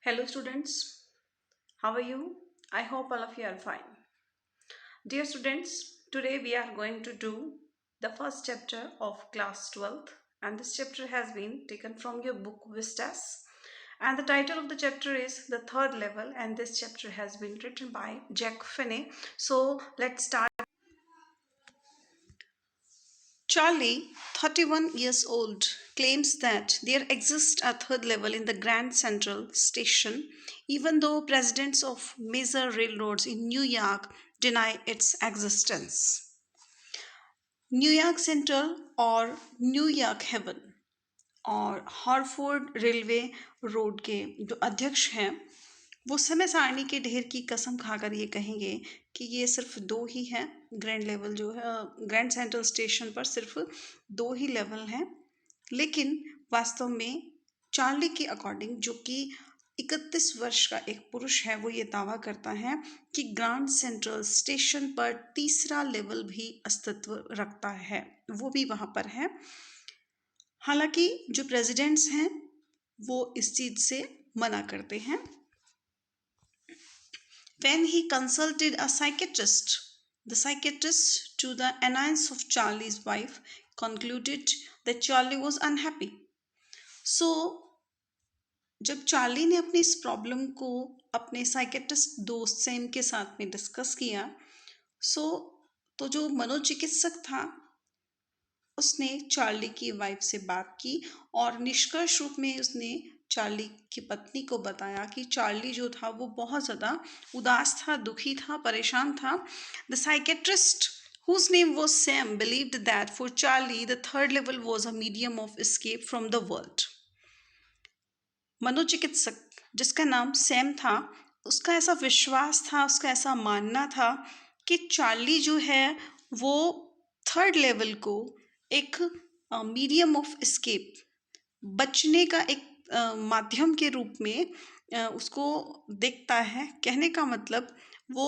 Hello, students. How are you? I hope all of you are fine. Dear students, today we are going to do the first chapter of class 12th, and this chapter has been taken from your book Vistas. And the title of the chapter is The Third Level, and this chapter has been written by Jack Finney. So let's start. Charlie, 31 years old, claims that there exists a third level in the Grand Central Station, even though presidents of major railroads in New York deny its existence. New York Central और new York haven और हॉर्फोर्ड railway road के जो अध्यक्ष हैं वो समय सारणी के ढेर की कसम खाकर ये कहेंगे कि ये सिर्फ दो ही हैं। ग्रैंड लेवल जो है ग्रैंड सेंट्रल स्टेशन पर सिर्फ दो ही लेवल हैं, लेकिन वास्तव में चार्ली के अकॉर्डिंग जो कि 31 वर्ष का एक पुरुष है वो ये दावा करता है कि ग्रैंड सेंट्रल स्टेशन पर तीसरा लेवल भी अस्तित्व रखता है, वो भी वहाँ पर है। हालांकि जो प्रेसिडेंट्स हैं वो इस चीज़ से मना करते हैं। When he consulted a psychiatrist, the psychiatrist, to the annoyance of Charlie's wife, concluded that Charlie was unhappy. So, जब चार्ली ने अपनी इस प्रॉब्लम को अपने साइकेट्रिस्ट दोस्त सैम के साथ में डिस्कस किया, तो जो मनोचिकित्सक था उसने चार्ली की वाइफ से बात की और निष्कर्ष रूप में उसने चार्ली की पत्नी को बताया कि चार्ली जो था वो बहुत ज़्यादा उदास था, दुखी था, परेशान था। The psychiatrist whose name was Sam believed that for Charlie the third level was a medium of escape from the world. मनोचिकित्सक जिसका नाम सैम था, उसका ऐसा विश्वास था, उसका ऐसा मानना था कि चार्ली जो है वो थर्ड लेवल को एक मीडियम ऑफ एस्केप, बचने का एक माध्यम के रूप में उसको देखता है। कहने का मतलब वो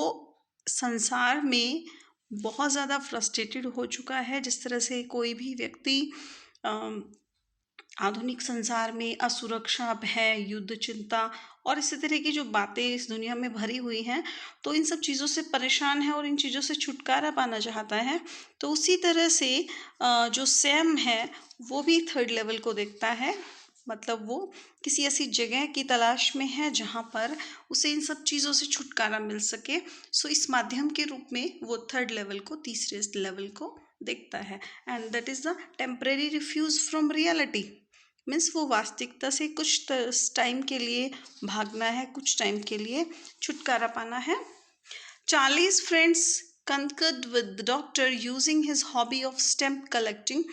संसार में बहुत ज़्यादा फ्रस्ट्रेटेड हो चुका है। जिस तरह से कोई भी व्यक्ति आधुनिक संसार में असुरक्षा, भय, युद्ध, चिंता और इसी तरह की जो बातें इस दुनिया में भरी हुई हैं, तो इन सब चीज़ों से परेशान है और इन चीज़ों से छुटकारा पाना चाहता है। तो उसी तरह से जो सैम है वो भी थर्ड लेवल को देखता है, मतलब वो किसी ऐसी जगह की तलाश में है जहाँ पर उसे इन सब चीज़ों से छुटकारा मिल सके। सो इस माध्यम के रूप में वो थर्ड लेवल को, तीसरे लेवल को देखता है। And that is the temporary refuse from reality, means वो वास्तविकता से कुछ टाइम के लिए भागना है, कुछ टाइम के लिए छुटकारा पाना है। Charlie's friends concurred with the doctor using his hobby of stamp collecting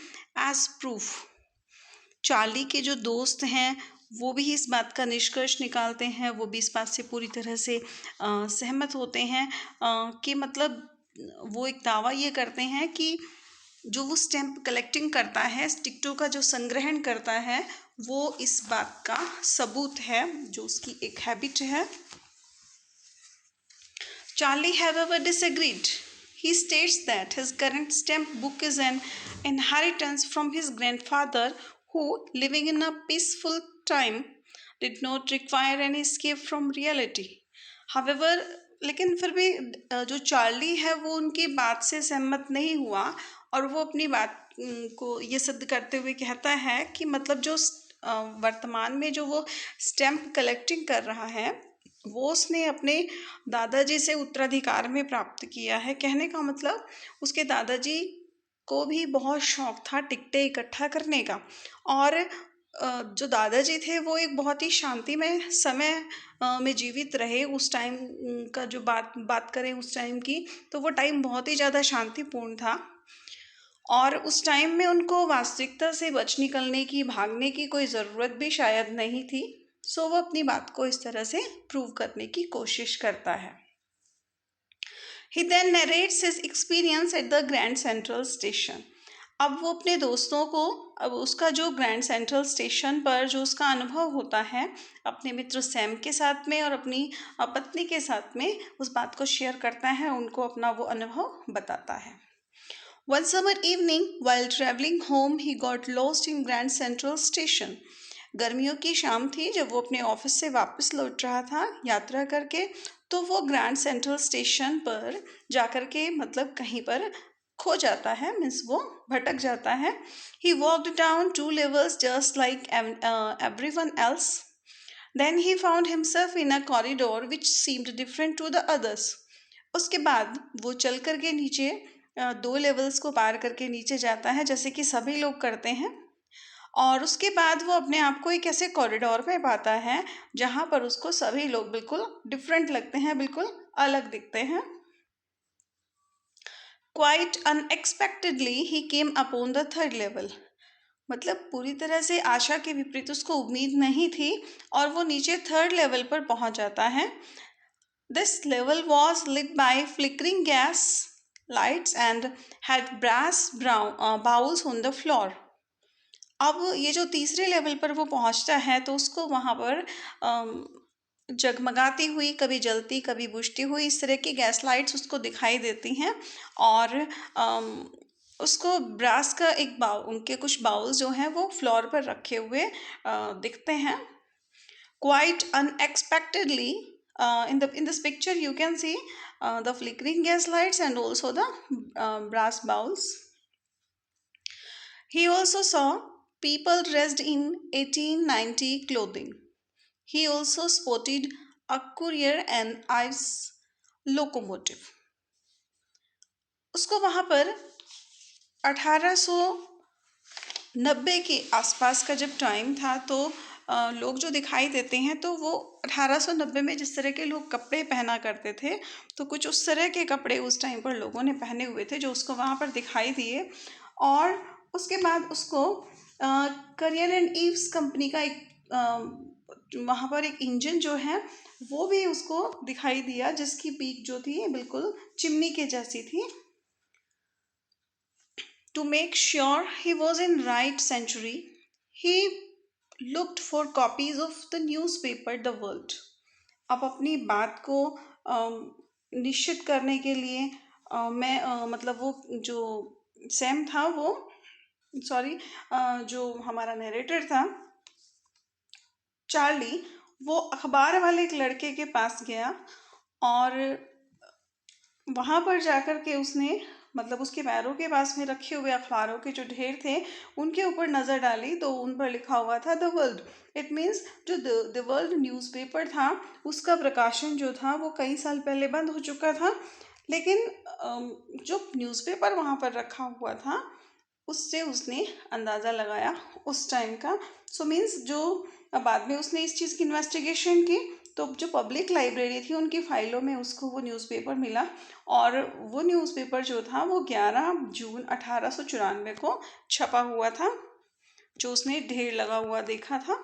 as proof. Charlie के जो दोस्त हैं वो भी इस बात का निष्कर्ष निकालते हैं, वो भी इस बात से पूरी तरह से सहमत होते हैं कि मतलब वो एक दावा ये करते हैं कि जो वो स्टैम्प कलेक्टिंग करता है, टिकटों का जो संग्रहण करता है, वो इस बात का सबूत है, जो उसकी एक हैबिट है। Charlie, however, disagreed. He states that his current stamp book is an inheritance from his grandfather who, living in a peaceful time, did not require any escape from reality. However, लेकिन फिर भी जो Charlie है वो उनकी बात से सहमत नहीं हुआ और वो अपनी बात को ये सिद्ध करते हुए कहता है कि मतलब जो वर्तमान में जो वो स्टैम्प कलेक्टिंग कर रहा है वो उसने अपने दादाजी से उत्तराधिकार में प्राप्त किया है। कहने का मतलब उसके दादाजी को भी बहुत शौक था टिकटें इकट्ठा करने का, और जो दादाजी थे वो एक बहुत ही शांतिमय समय में जीवित रहे। उस टाइम का जो बात करें उस टाइम की, तो वो टाइम बहुत ही ज़्यादा शांतिपूर्ण था और उस टाइम में उनको वास्तविकता से बच निकलने की, भागने की कोई ज़रूरत भी शायद नहीं थी। सो वो अपनी बात को इस तरह से प्रूव करने की कोशिश करता है। He then narrates his experience at the Grand Central Station. अब वो अपने दोस्तों को, अब उसका जो ग्रैंड सेंट्रल स्टेशन पर जो उसका अनुभव होता है अपने मित्र सैम के साथ में और अपनी पत्नी के साथ में, उस बात को शेयर करता है, उनको अपना वो अनुभव बताता है। One summer evening, while traveling home, he got lost in Grand Central Station. गर्मियों की शाम थी जब वो अपने ऑफिस से वापस लौट रहा था यात्रा करके, तो वो ग्रैंड सेंट्रल स्टेशन पर जाकर के मतलब कहीं पर खो जाता है, मीन्स वो भटक जाता है. He walked down 2 levels just like everyone else. Then he found himself in a corridor which seemed different to the others. उसके बाद वो चल करके नीचे 2 levels को पार करके नीचे जाता है जैसे कि सभी लोग करते हैं, और उसके बाद वो अपने आप को एक ऐसे कॉरिडोर में पाता है जहाँ पर उसको सभी लोग बिल्कुल डिफरेंट लगते हैं, बिल्कुल अलग दिखते हैं. Quite unexpectedly he came upon the 3rd level. मतलब पूरी तरह से आशा के विपरीत, उसको उम्मीद नहीं थी और वो नीचे 3rd level पर पहुंच जाता है. This level was lit by flickering gas lights and had brass bowls on the floor. अब ये जो तीसरे लेवल पर वो पहुंचता है तो उसको वहाँ पर जगमगाती हुई, कभी जलती कभी बुझती हुई इस तरह की गैस लाइट्स उसको दिखाई देती हैं, और उसको ब्रास का एक उनके कुछ बाउल्स जो हैं वो फ्लोर पर रखे हुए दिखते हैं. Quite unexpectedly, in this picture you can see the flickering gas lights and also the brass bowls. He also saw people dressed in 1890 clothing. He also spotted a courier and ice locomotive. उसको वहाँ पर 1890 के आसपास का जब time था तो लोग जो दिखाई देते हैं तो वो 1890 में जिस तरह के लोग कपड़े पहना करते थे तो कुछ उस तरह के कपड़े उस टाइम पर लोगों ने पहने हुए थे जो उसको वहाँ पर दिखाई दिए. और उसके बाद उसको करियर एंड ईव्स कंपनी का एक वहाँ पर एक इंजन जो है वो भी उसको दिखाई दिया जिसकी पीक जो थी बिल्कुल चिमनी के जैसी थी. To make sure he was in right century, he looked for copies of the newspaper The World. अब अपनी बात को निश्चित करने के लिए मैं मतलब वो जो सैम था वो जो हमारा नरेटर था चार्ली, वो अखबार वाले एक लड़के के पास गया और वहाँ पर जाकर के उसने मतलब उसके पैरों के पास में रखे हुए अखबारों के जो ढेर थे उनके ऊपर नज़र डाली तो उन पर लिखा हुआ था द वर्ल्ड. इट मीन्स जो द वर्ल्ड न्यूज़पेपर था उसका प्रकाशन जो था वो कई साल पहले बंद हो चुका था, लेकिन जो न्यूज़पेपर वहाँ पर रखा हुआ था उससे उसने अंदाज़ा लगाया उस टाइम का. सो मीन्स जो बाद में उसने इस चीज़ की इन्वेस्टिगेशन की तो जो पब्लिक लाइब्रेरी थी उनकी फाइलों में उसको वो न्यूज़पेपर मिला, और वो न्यूज़पेपर जो था वो 11 जून 1894 को छपा हुआ था जो उसने ढेर लगा हुआ देखा था.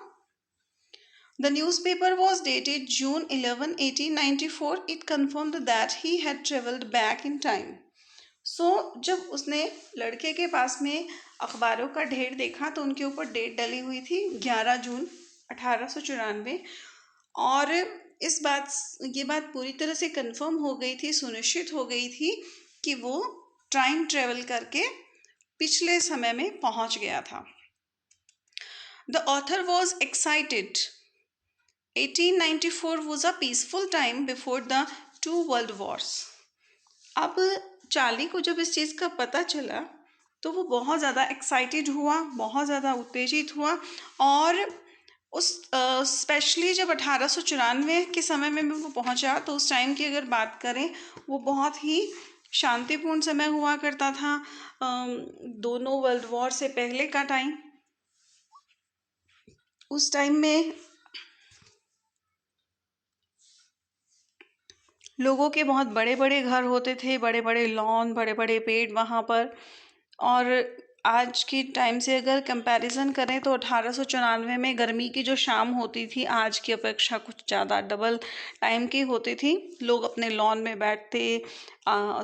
The newspaper was dated June 11, 1894. It confirmed that he had traveled back in time. जब उसने लड़के के पास में अखबारों का ढेर देखा तो उनके ऊपर डेट डली हुई थी 11 जून 1894, और ये बात पूरी तरह से कंफर्म हो गई थी, सुनिश्चित हो गई थी कि वो टाइम ट्रेवल करके पिछले समय में पहुंच गया था. The author was excited. 1894 was a peaceful time before the 2 world wars. अब चार्ली को जब इस चीज़ का पता चला तो वो बहुत ज़्यादा एक्साइटेड हुआ, बहुत ज़्यादा उत्तेजित हुआ, और उस स्पेशली जब 1894 के समय में वो पहुंचा तो उस टाइम की अगर बात करें वो बहुत ही शांतिपूर्ण समय हुआ करता था. दोनों वर्ल्ड वॉर से पहले का टाइम. उस टाइम में लोगों के बहुत बड़े बड़े घर होते थे, बड़े बड़े लॉन, बड़े बड़े पेड़ वहाँ पर, और आज की टाइम से अगर कंपैरिजन करें तो 1894 में गर्मी की जो शाम होती थी आज की अपेक्षा कुछ ज़्यादा डबल टाइम की होती थी. लोग अपने लॉन में बैठते,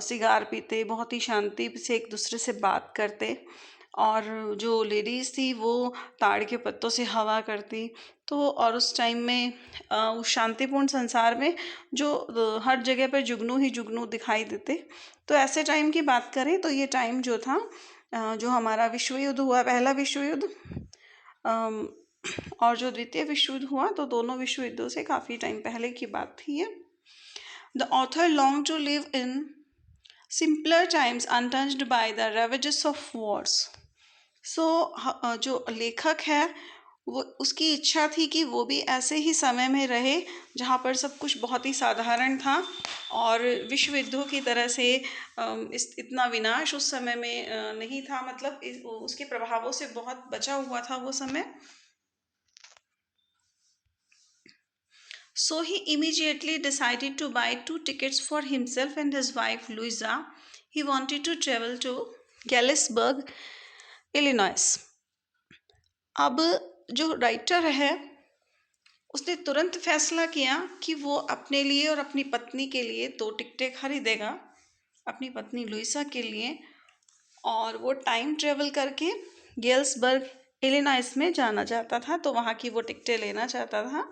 सिगार पीते, बहुत ही शांति से एक दूसरे से बात करते, और जो लेडीज़ थी वो ताड़ के पत्तों से हवा करती. तो और उस टाइम में उस शांतिपूर्ण संसार में जो हर जगह पर जुगनू ही जुगनू दिखाई देते. तो ऐसे टाइम की बात करें तो ये टाइम जो था जो हमारा विश्व युद्ध हुआ, पहला विश्व युद्ध, और जो द्वितीय विश्व युद्ध हुआ तो दोनों विश्व युद्धों से काफ़ी टाइम पहले की बात थी ये। The author long to live in simpler times untouched by the ravages of wars. So जो लेखक है वो उसकी इच्छा थी कि वो भी ऐसे ही समय में रहे जहाँ पर सब कुछ बहुत ही साधारण था और विश्व युद्धों की तरह से इतना विनाश उस समय में नहीं था, मतलब उसके प्रभावों से बहुत बचा हुआ था वो समय। So he immediately decided to buy 2 tickets for himself and his wife Louisa. He wanted to travel to Galesburg, Illinois. अब जो राइटर है उसने तुरंत फैसला किया कि वो अपने लिए और अपनी पत्नी के लिए 2 टिकटें खरीदेगा, अपनी पत्नी लुइसा के लिए, और वो टाइम ट्रेवल करके गेल्सबर्ग इलिनॉइस में जाना चाहता था, तो वहाँ की वो टिकटें लेना चाहता था।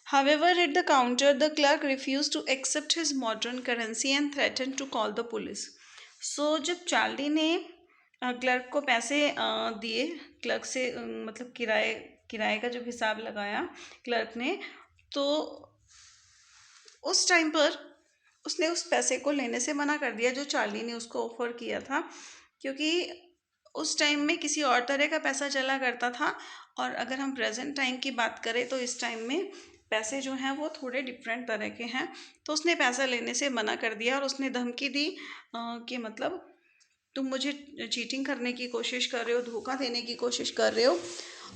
However, at the counter, the clerk refused to accept his modern currency and threatened to call the police. So जब चार्ली ने क्लर्क को पैसे दिए, क्लर्क से मतलब किराए का जब हिसाब लगाया क्लर्क ने, तो उस टाइम पर उसने उस पैसे को लेने से मना कर दिया जो चार्ली ने उसको ऑफर किया था, क्योंकि उस टाइम में किसी और तरह का पैसा चला करता था, और अगर हम प्रेजेंट टाइम की बात करें तो इस टाइम में पैसे जो हैं वो थोड़े डिफरेंट तरह के हैं। तो उसने पैसा लेने से मना कर दिया और उसने धमकी दी कि मतलब तुम मुझे चीटिंग करने की कोशिश कर रहे हो, धोखा देने की कोशिश कर रहे हो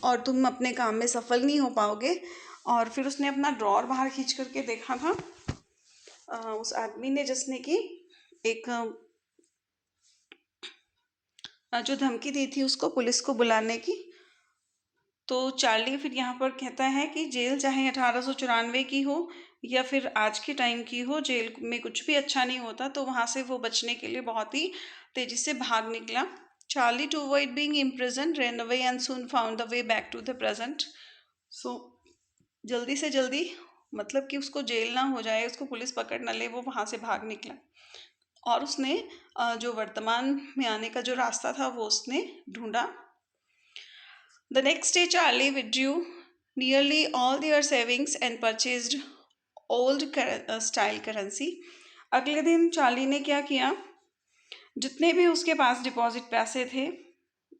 और तुम अपने काम में सफल नहीं हो पाओगे। और फिर उसने अपना ड्रॉर बाहर खींच करके देखा था उस आदमी ने जिसने कि एक जो धमकी दी थी उसको पुलिस को बुलाने की। तो चार्ली फिर यहाँ पर कहता है कि जेल चाहे 1894 की हो या फिर आज के टाइम की हो, जेल में कुछ भी अच्छा नहीं होता, तो वहाँ से वो बचने के लिए बहुत ही तेजी से भाग निकला। Charlie to avoid being imprisoned ran away and soon found the way back to the present. सो जल्दी से जल्दी, मतलब कि उसको जेल ना हो जाए, उसको पुलिस पकड़ ना ले, वो वहाँ से भाग निकला और उसने जो वर्तमान में आने का जो रास्ता था वो उसने ढूंढा। The next day, Charlie withdrew nearly all their savings and purchased old style currency. अगले दिन चार्ली ने क्या किया, जितने भी उसके पास डिपॉजिट पैसे थे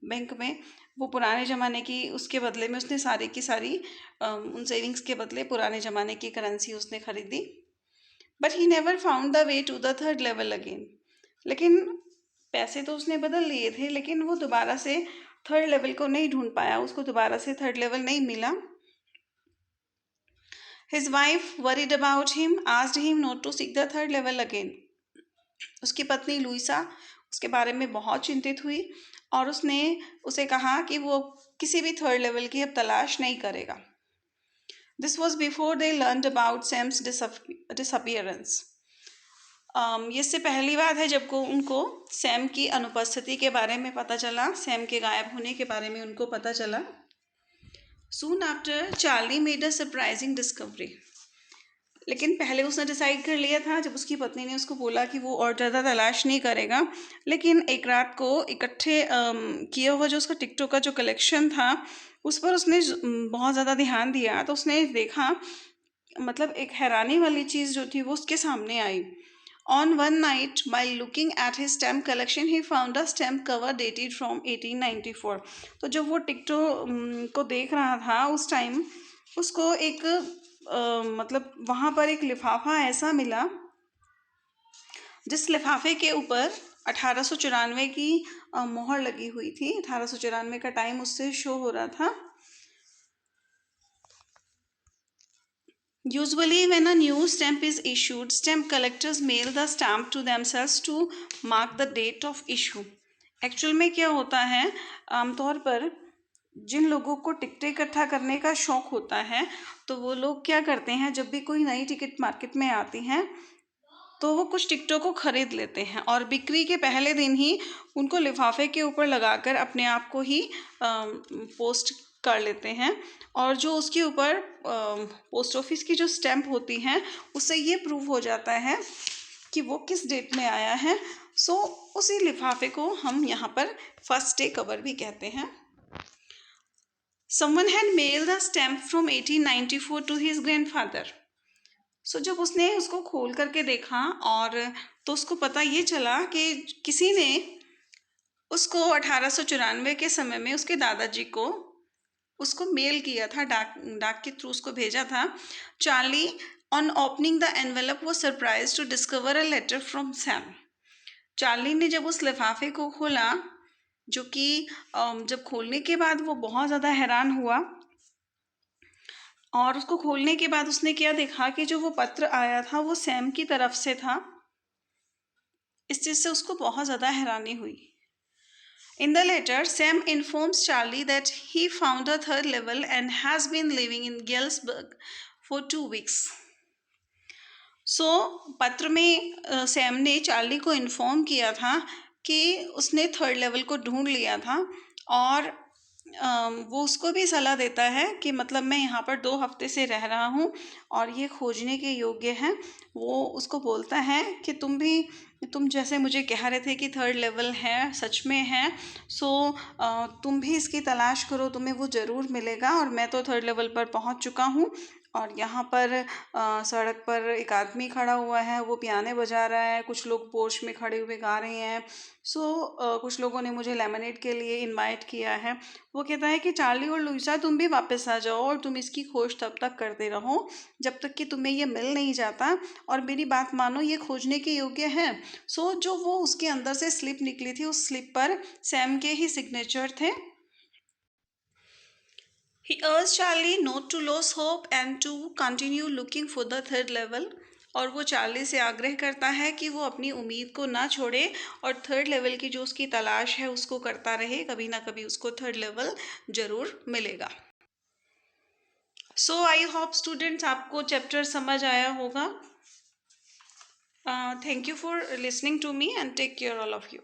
बैंक में, वो पुराने ज़माने की, उसके बदले में उसने सारी की सारी उन सेविंग्स के बदले पुराने ज़माने की करेंसी उसने खरीदी। But he never found the way to the third level again. लेकिन पैसे तो उसने बदल लिए थे, लेकिन वो दोबारा से थर्ड लेवल को नहीं ढूंढ पाया, उसको दोबारा से थर्ड लेवल नहीं मिला। His wife, worried about him, asked him not to seek the third level again. उसकी पत्नी लुइसा उसके बारे में बहुत चिंतित हुई और उसने उसे कहा कि वो किसी भी थर्ड लेवल की अब तलाश नहीं करेगा। This was before they learned about Sam's disappearance. ये से पहली बात है जब को उनको सैम की अनुपस्थिति के बारे में पता चला, सैम के गायब होने के बारे में उनको पता चला। Soon after, Charlie made a surprising discovery. लेकिन पहले उसने डिसाइड कर लिया था, जब उसकी पत्नी ने उसको बोला कि वो और ज़्यादा तलाश नहीं करेगा, लेकिन एक रात को इकट्ठे किया हुआ जो उसका टिकटों का जो कलेक्शन था उस पर उसने बहुत ज़्यादा ध्यान दिया। तो उसने देखा, मतलब एक हैरानी वाली चीज़ जो थी वो उसके सामने आई। On one night, while looking at his stamp collection, he found a stamp cover dated from 1894. तो जब वो टिकटो को देख रहा था उस टाइम, उसको एक मतलब वहाँ पर एक लिफाफा ऐसा मिला जिस लिफाफे के ऊपर 1894 की मोहर लगी हुई थी। 1894 का टाइम उससे शो हो रहा था। Usually, when a new stamp is issued, stamp collectors mail the stamp to themselves to mark the date of issue. Actual में क्या होता है, आमतौर पर जिन लोगों को टिकटें इकट्ठा करने का शौक होता है तो वो लोग क्या करते हैं, जब भी कोई नई टिकट मार्केट में आती हैं तो वो कुछ टिकटों को ख़रीद लेते हैं और बिक्री के पहले दिन ही उनको लिफाफे के ऊपर लगाकर अपने आप को ही पोस्ट कर लेते हैं। और जो उसके ऊपर पोस्ट ऑफिस की जो स्टैंप होती हैं उससे ये प्रूव हो जाता है कि वो किस डेट में आया है। सो उसी लिफाफे को हम यहाँ पर फर्स्ट डे कवर भी कहते हैं। Someone had mailed a stamp from 1894 to his grandfather. सो जब उसने उसको खोल करके देखा और तो उसको पता ये चला कि किसी ने उसको 1894 के समय में उसके दादाजी को उसको मेल किया था, डाक के थ्रू उसको भेजा था. Charlie on opening the envelope वो surprise to discover a letter from Sam. Charlie ने जब उस लिफाफे को खोला, जो कि जब खोलने के बाद वो बहुत ज़्यादा हैरान हुआ, और उसको खोलने के बाद उसने क्या देखा कि जो वो पत्र आया था वो सैम की तरफ से था. इस चीज़ से उसको बहुत ज़्यादा हैरानी हुई. In the letter, Sam informs Charlie that he found a third level and has been living in Galesburg for 2 weeks. पत्र में सैम ने चार्ली को इन्फॉर्म किया था कि उसने थर्ड लेवल को ढूंढ लिया था, और वो उसको भी सलाह देता है कि मतलब मैं यहाँ पर 2 हफ्ते से रह रहा हूँ और ये खोजने के योग्य है. वो उसको बोलता है कि तुम जैसे मुझे कह रहे थे कि थर्ड लेवल है, सच में है. तुम भी इसकी तलाश करो, तुम्हें वो ज़रूर मिलेगा. और मैं तो थर्ड लेवल पर पहुँच चुका हूँ. और यहाँ पर सड़क पर एक आदमी खड़ा हुआ है, वो पियाने बजा रहा है, कुछ लोग पोर्च में खड़े हुए गा रहे हैं. कुछ लोगों ने मुझे लेमनेड के लिए इनवाइट किया है. वो कहता है कि चार्ली और लुइसा, तुम भी वापस आ जाओ और तुम इसकी खोज तब तक करते रहो जब तक कि तुम्हें ये मिल नहीं जाता. और मेरी बात मानो, ये खोजने के योग्य है. जो वो उसके अंदर से स्लिप निकली थी, उस स्लिप पर सैम के ही सिग्नेचर थे. He urged Charlie not to lose hope and to continue looking for the third level. और वो चार्ली से आग्रह करता है कि वो अपनी उम्मीद को ना छोड़े और थर्ड लेवल की जो उसकी तलाश है उसको करता रहे. कभी ना कभी उसको थर्ड लेवल ज़रूर मिलेगा. आई होप स्टूडेंट्स आपको चैप्टर समझ आया होगा. Thank you for listening to me and take care all of you.